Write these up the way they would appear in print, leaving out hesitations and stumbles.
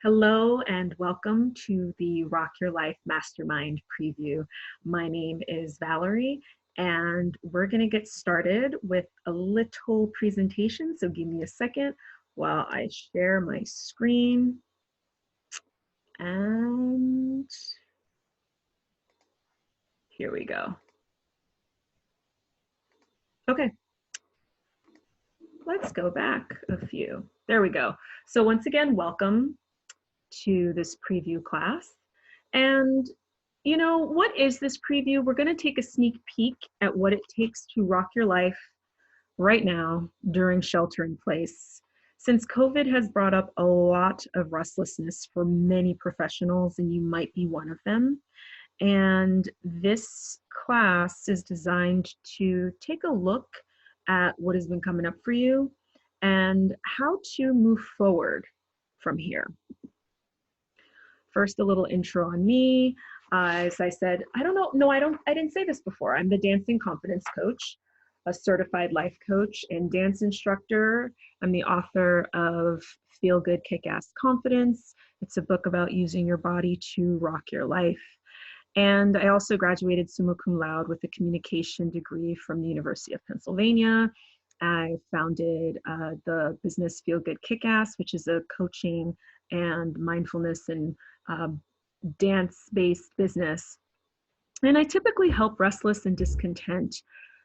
Hello and welcome to the Rock Your Life Mastermind preview. My name is Valerie and we're going to get started with a little presentation. So give me a second while I share my screen. And here we go. Okay, let's go back a few. There we go. So once again, welcome to this preview class. And you know, what is this preview? We're going to take a sneak peek at what it takes to rock your life right now during shelter in place. Since COVID has brought up a lot of restlessness for many professionals, and you might be one of them. And this class is designed to take a look at what has been coming up for you and how to move forward from here. First, a little intro on me. As I said, I didn't say this before. I'm the dancing confidence coach, a certified life coach and dance instructor. I'm the author of Feel Good, Kick-Ass Confidence. It's a book about using your body to rock your life. And I also graduated summa cum laude with a communication degree from the University of Pennsylvania. I founded the business Feel Good, Kick-Ass, which is a coaching and mindfulness and dance-based business. And I typically help restless and discontent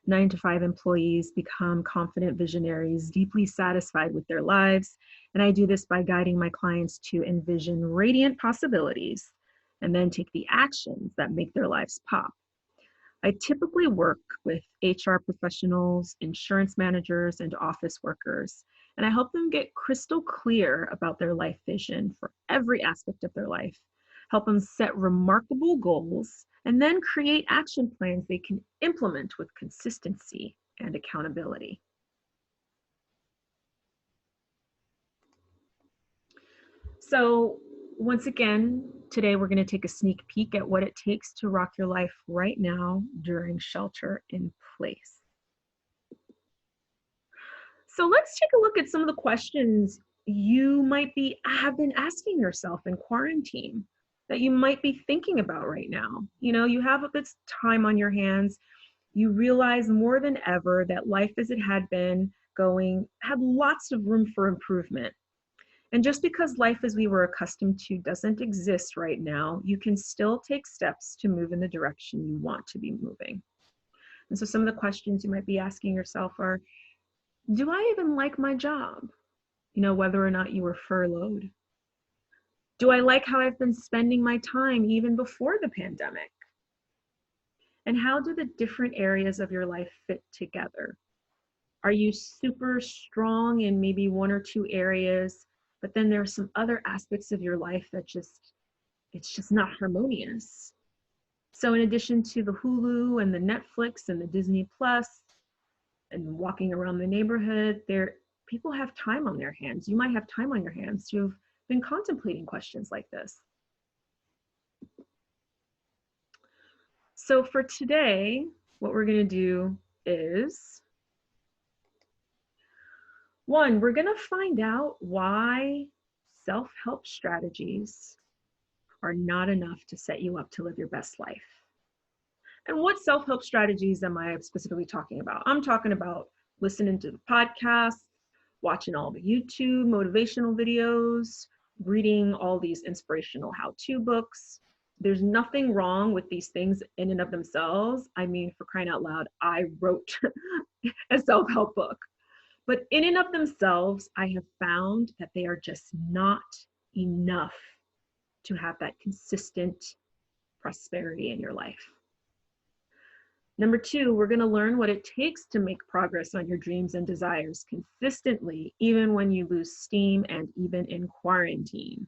9-to-5 employees become confident visionaries, deeply satisfied with their lives. And I do this by guiding my clients to envision radiant possibilities and then take the actions that make their lives pop. I typically work with HR professionals, insurance managers, and office workers, and I help them get crystal clear about their life vision for every aspect of their life, help them set remarkable goals, and then create action plans they can implement with consistency and accountability. So once again, today we're going to take a sneak peek at what it takes to rock your life right now during shelter in place. So let's take a look at some of the questions you might have been asking yourself in quarantine that you might be thinking about right now. You know, you have a bit of time on your hands. You realize more than ever that life as it had been going had lots of room for improvement. And just because life as we were accustomed to doesn't exist right now, you can still take steps to move in the direction you want to be moving. And so some of the questions you might be asking yourself are, do I even like my job? You know, whether or not you were furloughed. Do I like how I've been spending my time even before the pandemic? And how do the different areas of your life fit together? Are you super strong in maybe one or two areas, but then there are some other aspects of your life that it's just not harmonious? So in addition to the Hulu and the Netflix and the Disney Plus and walking around the neighborhood, people have time on their hands. You might have time on your hands to have been contemplating questions like this. So for today, what we're going to do is, one, we're going to find out why self-help strategies are not enough to set you up to live your best life. And what self-help strategies am I specifically talking about? I'm talking about listening to the podcast, watching all the YouTube motivational videos, reading all these inspirational how-to books. There's nothing wrong with these things in and of themselves. I mean, for crying out loud, I wrote a self-help book. But in and of themselves, I have found that they are just not enough to have that consistent prosperity in your life. Number two, we're going to learn what it takes to make progress on your dreams and desires consistently, even when you lose steam and even in quarantine.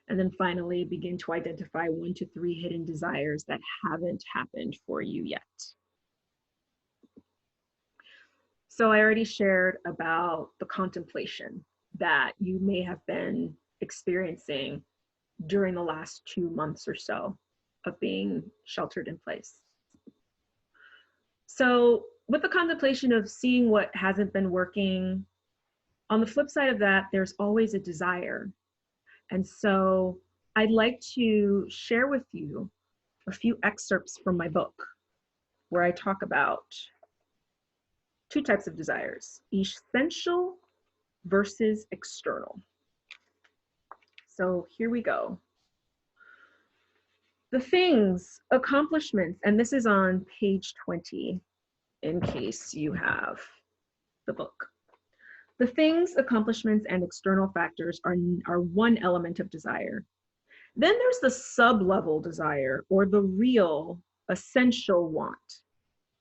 And then finally, begin to identify 1 to 3 hidden desires that haven't happened for you yet. So I already shared about the contemplation that you may have been experiencing during the last 2 months or so of being sheltered in place. So with the contemplation of seeing what hasn't been working, on the flip side of that, there's always a desire. And so I'd like to share with you a few excerpts from my book where I talk about two types of desires, essential versus external. So here we go. The things, accomplishments, and this is on page 20 in case you have the book. The things, accomplishments, and external factors are one element of desire. Then there's the sub-level desire, or the real essential want.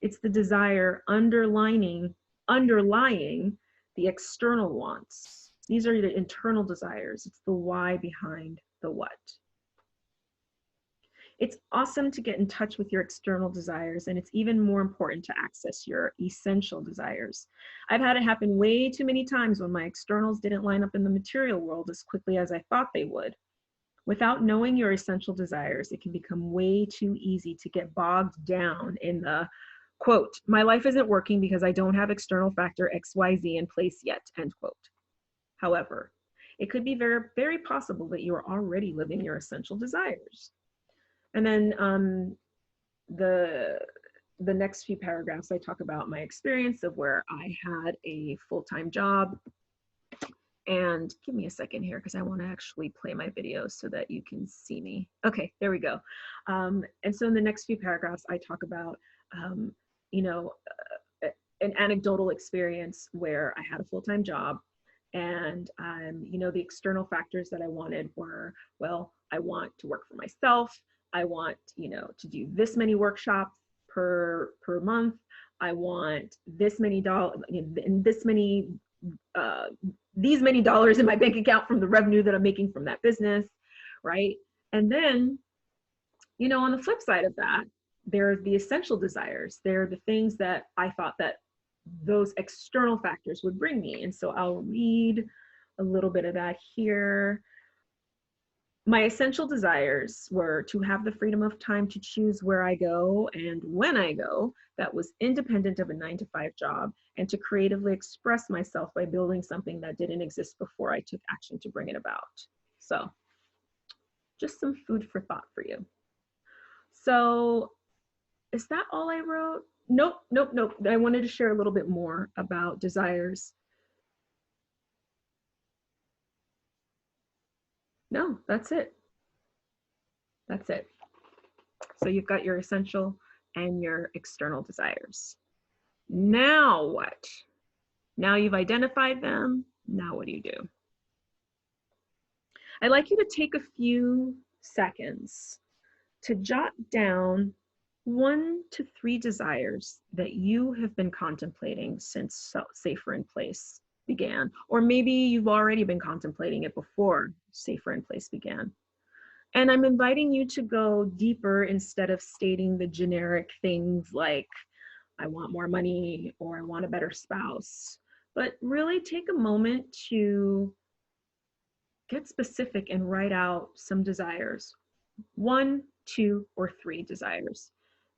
It's the desire underlying the external wants. These are the internal desires. It's the why behind the what. It's awesome to get in touch with your external desires, and it's even more important to access your essential desires. I've had it happen way too many times when my externals didn't line up in the material world as quickly as I thought they would. Without knowing your essential desires, it can become way too easy to get bogged down in the, quote, my life isn't working because I don't have external factor XYZ in place yet, end quote. However, it could be very, very possible that you are already living your essential desires. And then the next few paragraphs, I talk about my experience of where I had a full-time job. And give me a second here because I want to actually play my video so that you can see me. Okay, there we go. And so in the next few paragraphs, I talk about, you know, an anecdotal experience where I had a full-time job. And, you know, the external factors that I wanted were, well, I want to work for myself. I want, you know, to do this many workshops per month. I want this many dollars, and these many dollars in my bank account from the revenue that I'm making from that business, right? And then, you know, on the flip side of that, there are the essential desires. They're the things that I thought that those external factors would bring me. And so I'll read a little bit of that here. My essential desires were to have the freedom of time to choose where I go and when I go, that was independent of a 9-to-5 job, and to creatively express myself by building something that didn't exist before I took action to bring it about. So just some food for thought for you. So is that all I wrote? Nope. I wanted to share a little bit more about desires. No, that's it. That's it. So you've got your essential and your external desires. Now what? Now you've identified them. Now what do you do? I'd like you to take a few seconds to jot down 1 to 3 desires that you have been contemplating since Safer in Place began, or maybe you've already been contemplating it before Safer in Place began. And I'm inviting you to go deeper instead of stating the generic things like, I want more money or I want a better spouse, but really take a moment to get specific and write out some desires, 1, 2, or 3 desires.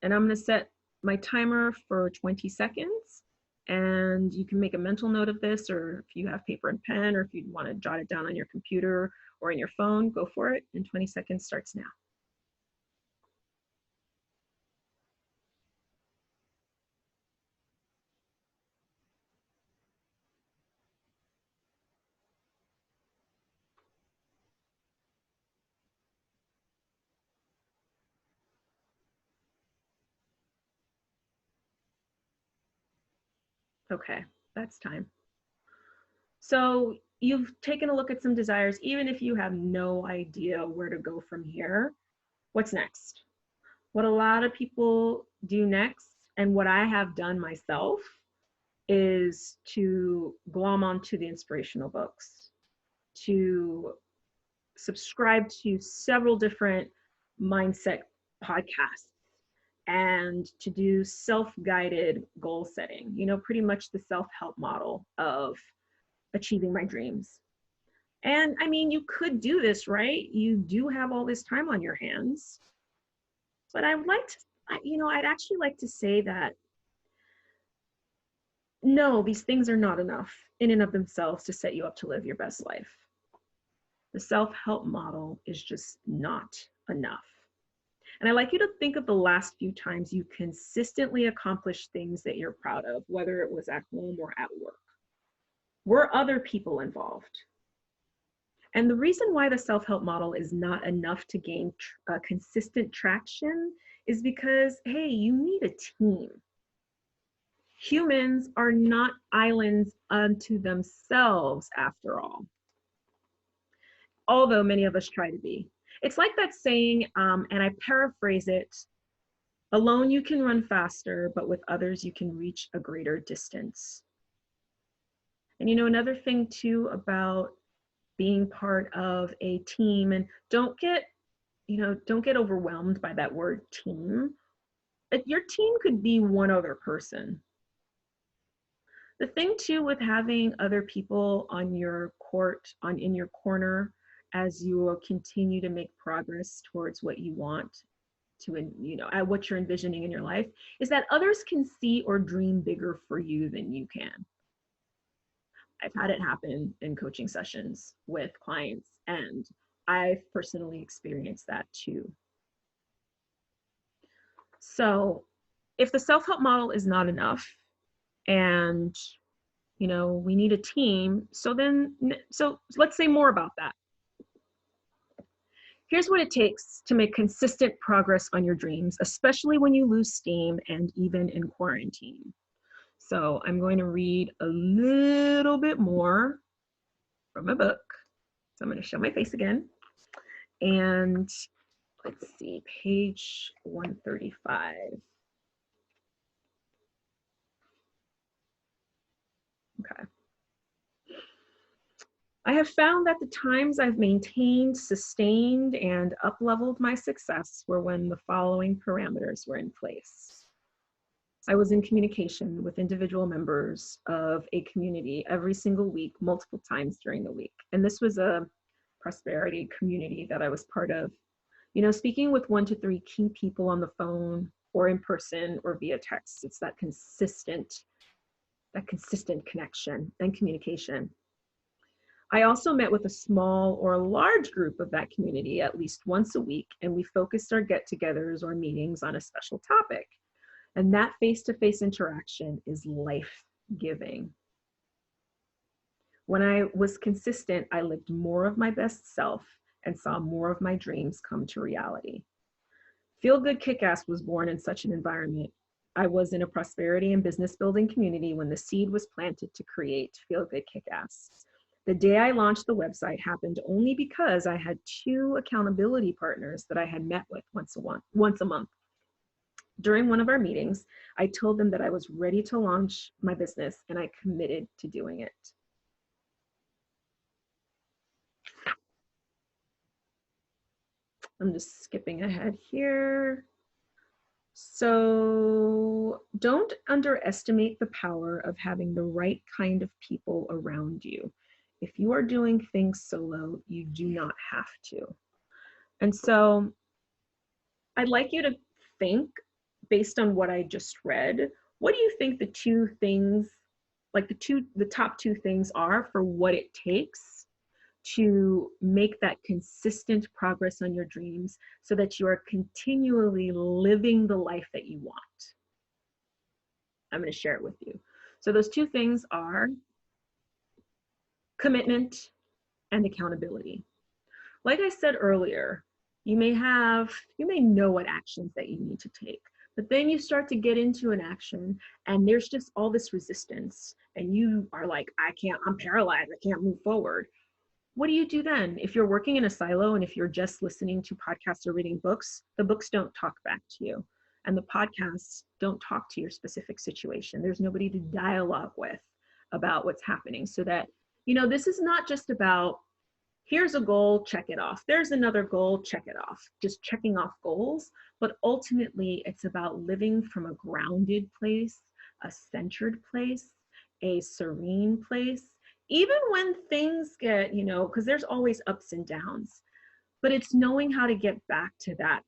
And I'm going to set my timer for 20 seconds. And you can make a mental note of this, or if you have paper and pen, or if you want to jot it down on your computer or in your phone, go for it. And 20 seconds starts now. Okay, that's time. So you've taken a look at some desires, even if you have no idea where to go from here. What's next? What a lot of people do next, and what I have done myself, is to glom onto the inspirational books, to subscribe to several different mindset podcasts, and to do self-guided goal setting, you know, pretty much the self-help model of achieving my dreams. And I mean, you could do this, right? You do have all this time on your hands. But I would like to, you know, I'd actually like to say that no, these things are not enough in and of themselves to set you up to live your best life. The self-help model is just not enough. And I like you to think of the last few times you consistently accomplished things that you're proud of, whether it was at home or at work. Were other people involved? And the reason why the self-help model is not enough to gain consistent traction is because, hey, you need a team. Humans are not islands unto themselves, after all, although many of us try to be. It's like that saying, and I paraphrase it, alone you can run faster, but with others you can reach a greater distance. And you know, another thing too about being part of a team, and don't get overwhelmed by that word team. Your team could be one other person. The thing too with having other people on your in your corner as you will continue to make progress towards what you want to, at what you're envisioning in your life, is that others can see or dream bigger for you than you can. I've had it happen in coaching sessions with clients, and I've personally experienced that too. So if the self-help model is not enough and we need a team, so let's say more about that. Here's what it takes to make consistent progress on your dreams, especially when you lose steam and even in quarantine. So I'm going to read a little bit more from a book. So I'm going to show my face again. And let's see, page 135. Okay. I have found that the times I've maintained, sustained, and up-leveled my success were when the following parameters were in place. I was in communication with individual members of a community every single week, multiple times during the week. And this was a prosperity community that I was part of. Speaking with 1 to 3 key people on the phone or in person or via text. It's that consistent connection and communication. I also met with a small or a large group of that community at least once a week, and we focused our get-togethers or meetings on a special topic. And that face-to-face interaction is life-giving. When I was consistent, I lived more of my best self and saw more of my dreams come to reality. Feel Good Kick-Ass was born in such an environment. I was in a prosperity and business building community when the seed was planted to create Feel Good Kick-Ass. The day I launched the website happened only because I had 2 accountability partners that I had met with once a month. During one of our meetings, I told them that I was ready to launch my business and I committed to doing it. I'm just skipping ahead here. So don't underestimate the power of having the right kind of people around you. If you are doing things solo, you do not have to. And so I'd like you to think, based on what I just read, what do you think the 2 things, like the top 2 things are for what it takes to make that consistent progress on your dreams so that you are continually living the life that you want? I'm going to share it with you. So those 2 things are commitment and accountability. Like I said earlier, you may know what actions that you need to take, but then you start to get into an action and there's just all this resistance and you are like, I'm paralyzed, I can't move forward. What do you do then? If you're working in a silo and if you're just listening to podcasts or reading books, the books don't talk back to you and the podcasts don't talk to your specific situation. There's nobody to dialogue with about what's happening, so that, this is not just about, here's a goal, check it off. There's another goal, check it off. Just checking off goals. But ultimately, it's about living from a grounded place, a centered place, a serene place. Even when things get, because there's always ups and downs. But it's knowing how to get back to that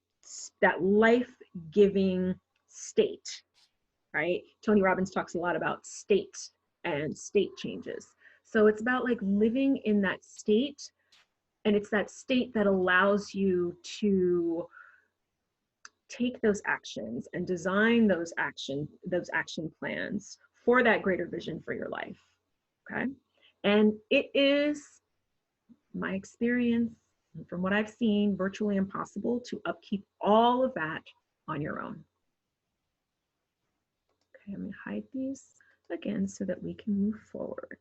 life-giving state, right? Tony Robbins talks a lot about state and state changes. So it's about like living in that state And it's that state that allows you to take those actions and design those action plans for that greater vision for your life. Okay. And it is my experience, from what I've seen, virtually impossible to upkeep all of that on your own. Okay, I'm going to hide these again so that we can move forward.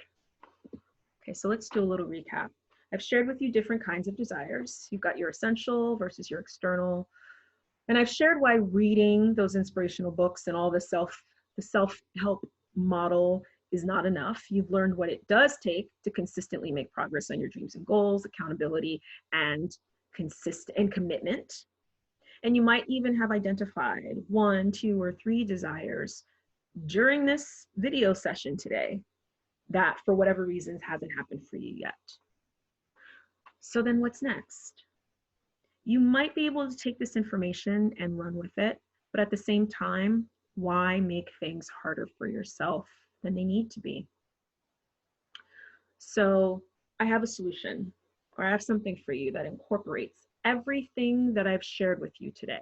Okay, so let's do a little recap. I've shared with you different kinds of desires. You've got your essential versus your external. And I've shared why reading those inspirational books and all the self-help model is not enough. You've learned what it does take to consistently make progress on your dreams and goals, accountability, and commitment. And you might even have identified 1, 2, or 3 desires during this video session today that for whatever reasons hasn't happened for you yet. So then what's next? You might be able to take this information and run with it, but at the same time, why make things harder for yourself than they need to be? So I have a solution, or I have something for you that incorporates everything that I've shared with you today.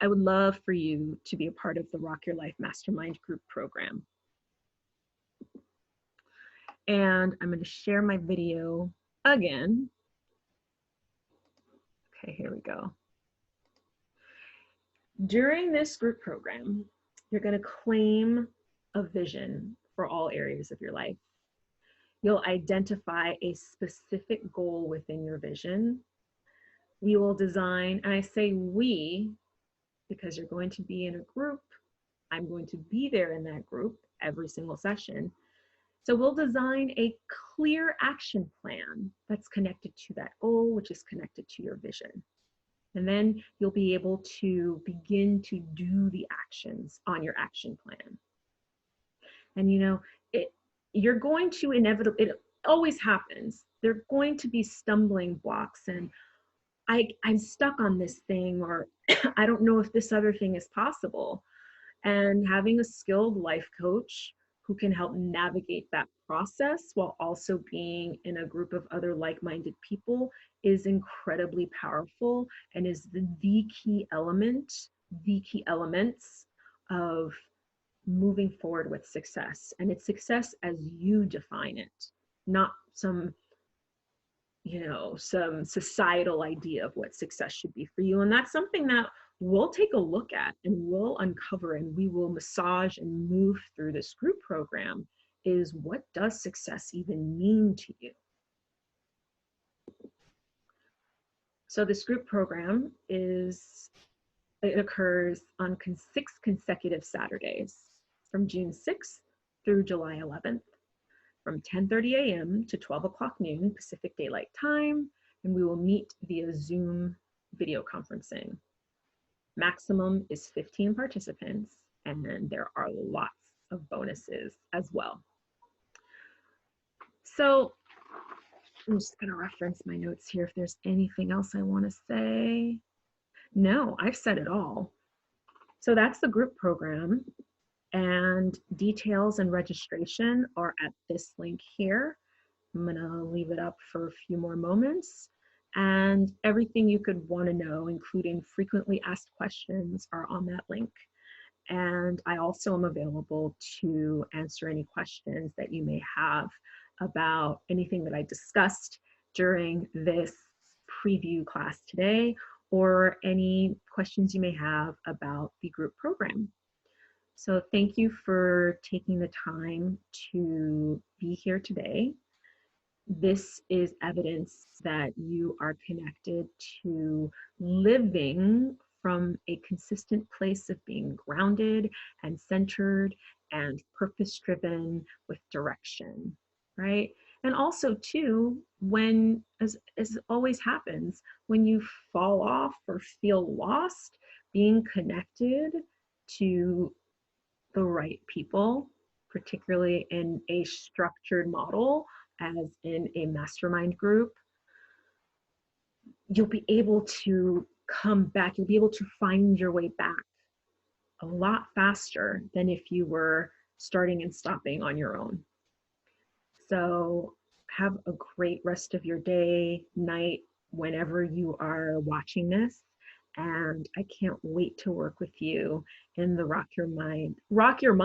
I would love for you to be a part of the Rock Your Life Mastermind group program. And I'm going to share my video again. Okay, here we go. During this group program, you're going to claim a vision for all areas of your life. You'll identify a specific goal within your vision. We will design, and I say we, because you're going to be in a group. I'm going to be there in that group every single session. So we'll design a clear action plan that's connected to that goal, which is connected to your vision. And then you'll be able to begin to do the actions on your action plan. And you know, you're going to inevitably, it always happens. There are going to be stumbling blocks and I'm stuck on this thing, or I don't know if this other thing is possible. And having a skilled life coach who can help navigate that process while also being in a group of other like-minded people is incredibly powerful and is the key elements of moving forward with success. And it's success as you define it, not some societal idea of what success should be for you. And that's something that we'll take a look at and we'll uncover and we will massage and move through this group program, is what does success even mean to you? So this group program it occurs on 6 consecutive Saturdays from June 6th through July 11th. From 10:30 a.m. to 12 o'clock noon Pacific Daylight Time, and we will meet via Zoom video conferencing. Maximum is 15 participants, and then there are lots of bonuses as well. So I'm just going to reference my notes here if there's anything else I want to say. No, I've said it all. So that's the group program. And details and registration are at this link here. I'm gonna leave it up for a few more moments. And everything you could want to know, including frequently asked questions, are on that link. And I also am available to answer any questions that you may have about anything that I discussed during this preview class today, or any questions you may have about the group program. So thank you for taking the time to be here today. This is evidence that you are connected to living from a consistent place of being grounded and centered and purpose-driven with direction, right? And also too, when, as always happens, when you fall off or feel lost, being connected to the right people, particularly in a structured model, as in a mastermind group, you'll be able to come back, you'll be able to find your way back a lot faster than if you were starting and stopping on your own. So Have a great rest of your day, night, whenever you are watching this. And I can't wait to work with you in the Rock Your Mind, Rock Your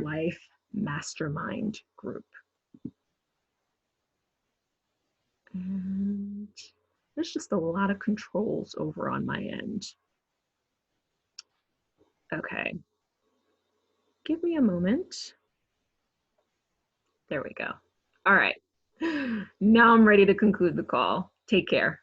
Life Mastermind group. And there's just a lot of controls over on my end. Okay, give me a moment. There we go. All right. Now I'm ready to conclude the call. Take care.